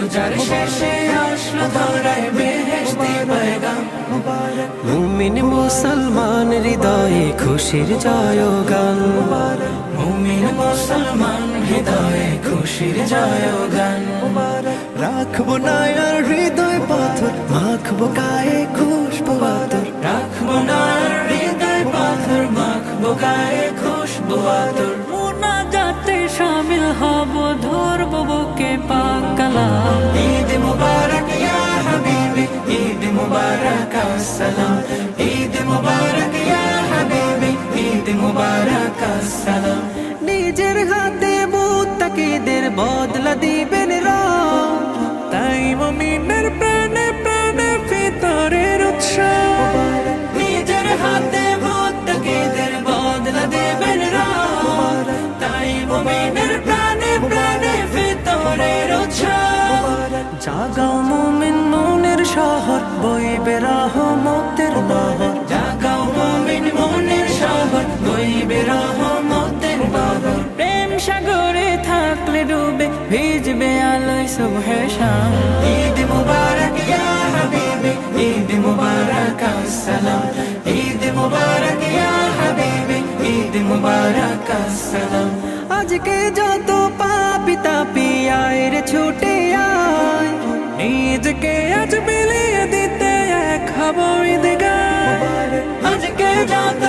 রোজার শেষে আসলো ধরায় বেহেশতি পয়গাম। মুমিন মুসলমান হৃদয়ে খুশির জয়গান, মুমিন মুসলমান হৃদয়ে খুশির জয়গান। রাখবো না আর হৃদয় পাথর, মাখবো গায়ে খুশবু আতর। রাখবো না আর হৃদয় পাথর, মাখবো গায়ে খুশবু আতর। মুনাজাতে শামিল হব, ধরব বুকে পাক কালাম। ঈদ মুবারক ইয়া হাবিবি, ঈদ মুবারক আসসালাম। ঈদ মুবারক ইয়া হাবিবি, ঈদ মুবারক আসসালাম। নিজের হাতে মুত্তাকিদের বদলা দিবেন রব, তাই মুমিনের প্রাণে প্রাণে ফিতরের উৎসব। নিজের হাতে মুত্তাকিদের বদলা দেবেন রব, তাই মুমিনের প্রাণে প্রাণে ফিতরের উৎসব। জাগাও মুমিন মনের শহর, বইবে রহমতের নহর। জাগাও মুমিন মনের শহর, বইবে রহমতের বাহর। প্রেম সাগরে থাকলে ডুবে, ভিজবে আলোয় সুবহে শাম। ঈদ মুবারক ইয়া হাবিবি, ঈদ মুবারক আসসালাম। ঈদ মুবারক ইয়া হাবিবি, ঈদ মুবারক আসসালাম। আজকে যত পাপি তাপি আয় রে ছুটে আয়, নিজকে আজ বিলিয়ে দিতে এক হব ঈদগাহ। আজকে যত